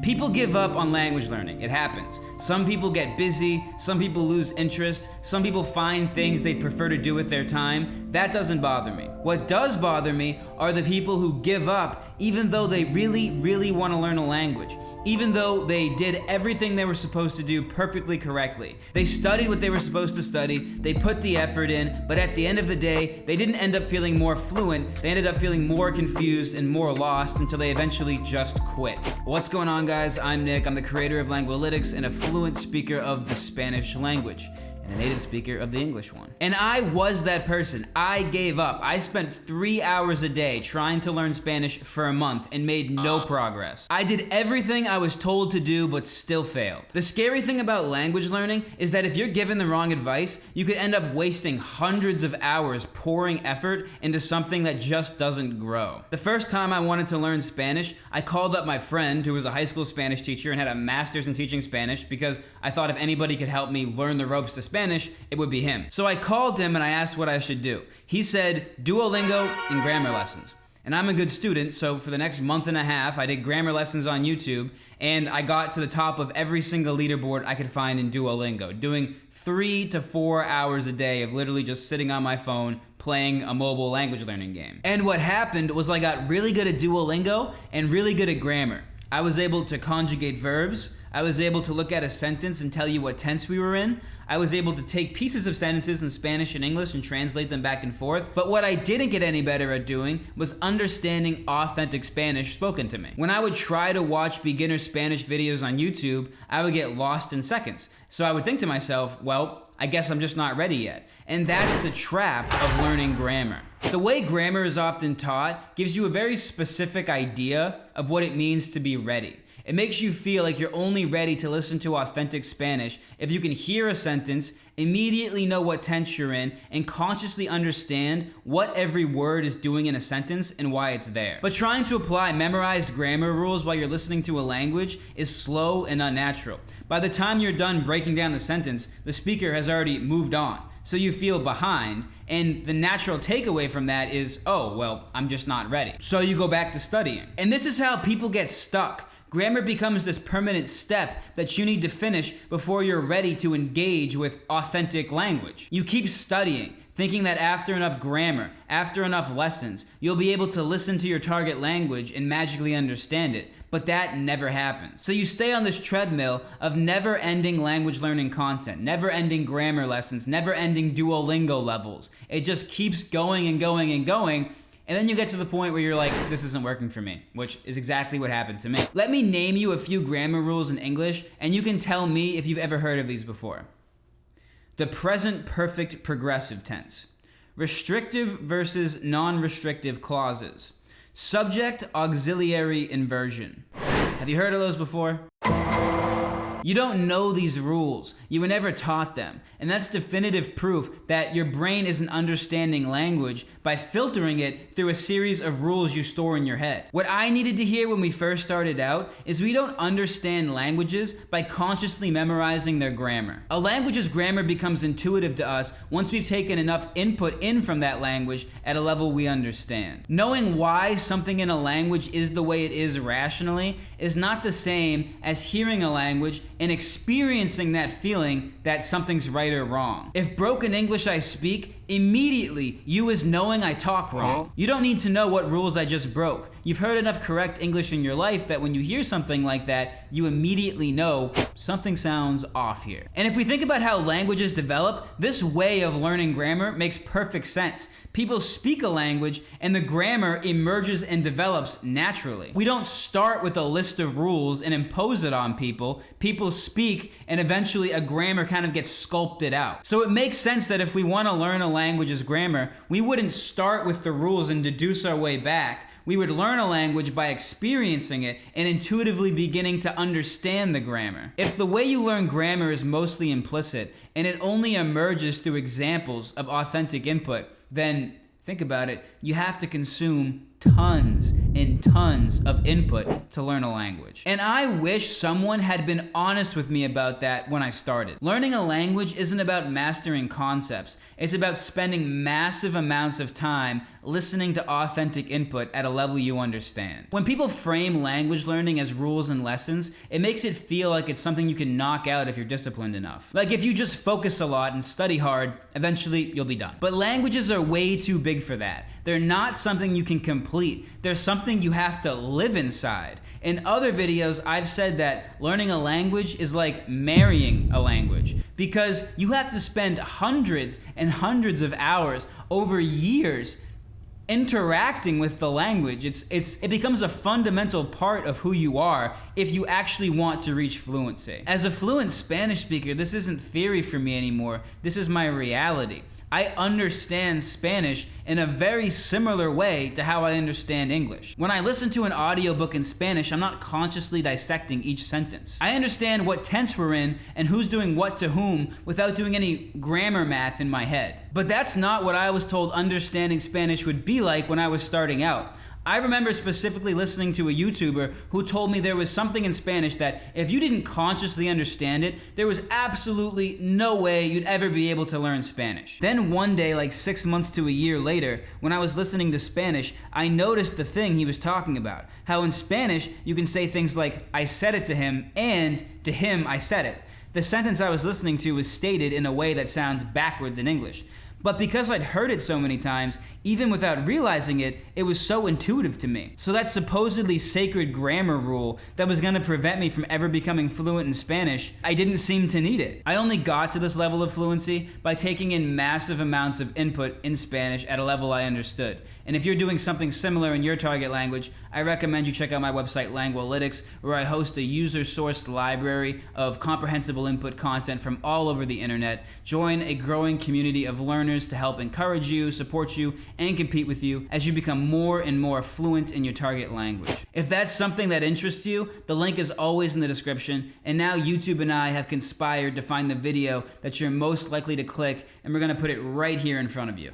People give up on language learning. It happens. Some people get busy, some people lose interest, some people find things they prefer to do with their time. That doesn't bother me. What does bother me are the people who give up even though they really want to learn a language, even though they did everything they were supposed to do perfectly correctly. They studied what they were supposed to study, they put the effort in, but at the end of the day, they didn't end up feeling more fluent, they ended up feeling more confused and more lost until they eventually just quit. What's going on, guys? I'm Nick. I'm the creator of Lengualytics and a fluent speaker of the Spanish language, and a native speaker of the English one. And I was that person. I gave up. I spent 3 hours a day trying to learn Spanish for a month and made no progress. I did everything I was told to do but still failed. The scary thing about language learning is that if you're given the wrong advice, you could end up wasting hundreds of hours pouring effort into something that just doesn't grow. The first time I wanted to learn Spanish, I called up my friend who was a high school Spanish teacher and had a master's in teaching Spanish because I thought if anybody could help me learn the ropes to Spanish, it would be him. So I called him and I asked what I should do. He said Duolingo and grammar lessons. And I'm a good student, so for the next month and a half, I did grammar lessons on YouTube, and I got to the top of every single leaderboard I could find in Duolingo, doing 3 to 4 hours a day of literally just sitting on my phone playing a mobile language learning game. And what happened was I got really good at Duolingo and really good at grammar. I was able to conjugate verbs. I was able to look at a sentence and tell you what tense we were in. I was able to take pieces of sentences in Spanish and English and translate them back and forth. But what I didn't get any better at doing was understanding authentic Spanish spoken to me. When I would try to watch beginner Spanish videos on YouTube, I would get lost in seconds. So I would think to myself, well, I guess I'm just not ready yet. And that's the trap of learning grammar. The way grammar is often taught gives you a very specific idea of what it means to be ready. It makes you feel like you're only ready to listen to authentic Spanish if you can hear a sentence, immediately know what tense you're in, and consciously understand what every word is doing in a sentence and why it's there. But trying to apply memorized grammar rules while you're listening to a language is slow and unnatural. By the time you're done breaking down the sentence, the speaker has already moved on. So you feel behind, and the natural takeaway from that is, oh, well, I'm just not ready. So you go back to studying. And this is how people get stuck. Grammar becomes this permanent step that you need to finish before you're ready to engage with authentic language. You keep studying, thinking that after enough grammar, after enough lessons, you'll be able to listen to your target language and magically understand it. But that never happens. So you stay on this treadmill of never-ending language learning content, never-ending grammar lessons, never-ending Duolingo levels. It just keeps going and going and going. And then you get to the point where you're like, this isn't working for me, which is exactly what happened to me. Let me name you a few grammar rules in English, and you can tell me if you've ever heard of these before. The present perfect progressive tense. Restrictive versus non-restrictive clauses. Subject auxiliary inversion. Have you heard of those before? You don't know these rules. You were never taught them. And that's definitive proof that your brain isn't understanding language by filtering it through a series of rules you store in your head. What I needed to hear when we first started out is we don't understand languages by consciously memorizing their grammar. A language's grammar becomes intuitive to us once we've taken enough input in from that language at a level we understand. Knowing why something in a language is the way it is rationally is not the same as hearing a language and experiencing that feeling that something's right or wrong. If broken English I speak, immediately you is knowing I talk wrong. You don't need to know what rules I just broke. You've heard enough correct English in your life that when you hear something like that, you immediately know something sounds off here. And if we think about how languages develop, this way of learning grammar makes perfect sense. People speak a language and the grammar emerges and develops naturally. We don't start with a list of rules and impose it on people. People speak and eventually a grammar kind of gets sculpted out. So it makes sense that if we want to learn a language's grammar, we wouldn't start with the rules and deduce our way back. We would learn a language by experiencing it and intuitively beginning to understand the grammar. If the way you learn grammar is mostly implicit and it only emerges through examples of authentic input, then think about it, you have to consume tons and tons of input to learn a language. And I wish someone had been honest with me about that when I started. Learning a language isn't about mastering concepts. It's about spending massive amounts of time listening to authentic input at a level you understand. When people frame language learning as rules and lessons, it makes it feel like it's something you can knock out if you're disciplined enough. Like if you just focus a lot and study hard, eventually you'll be done. But languages are way too big for that. They're not something you can complete. They're something you have to live inside. In other videos, I've said that learning a language is like marrying a language because you have to spend hundreds and hundreds of hours over years interacting with the language. It becomes a fundamental part of who you are if you actually want to reach fluency. As a fluent Spanish speaker, this isn't theory for me anymore. This is my reality. I understand Spanish in a very similar way to how I understand English. When I listen to an audiobook in Spanish, I'm not consciously dissecting each sentence. I understand what tense we're in and who's doing what to whom without doing any grammar math in my head. But that's not what I was told understanding Spanish would be like when I was starting out. I remember specifically listening to a YouTuber who told me there was something in Spanish that if you didn't consciously understand it, there was absolutely no way you'd ever be able to learn Spanish. Then one day, like 6 months to a year later, when I was listening to Spanish, I noticed the thing he was talking about. How in Spanish, you can say things like, I said it to him, and to him, I said it. The sentence I was listening to was stated in a way that sounds backwards in English. But because I'd heard it so many times, even without realizing it, it was so intuitive to me. So that supposedly sacred grammar rule that was gonna prevent me from ever becoming fluent in Spanish, I didn't seem to need it. I only got to this level of fluency by taking in massive amounts of input in Spanish at a level I understood. And if you're doing something similar in your target language, I recommend you check out my website Lengualytics, where I host a user-sourced library of comprehensible input content from all over the internet. Join a growing community of learners to help encourage you, support you, and compete with you as you become more and more fluent in your target language. If that's something that interests you, the link is always in the description, and now YouTube and I have conspired to find the video that you're most likely to click, and we're gonna put it right here in front of you.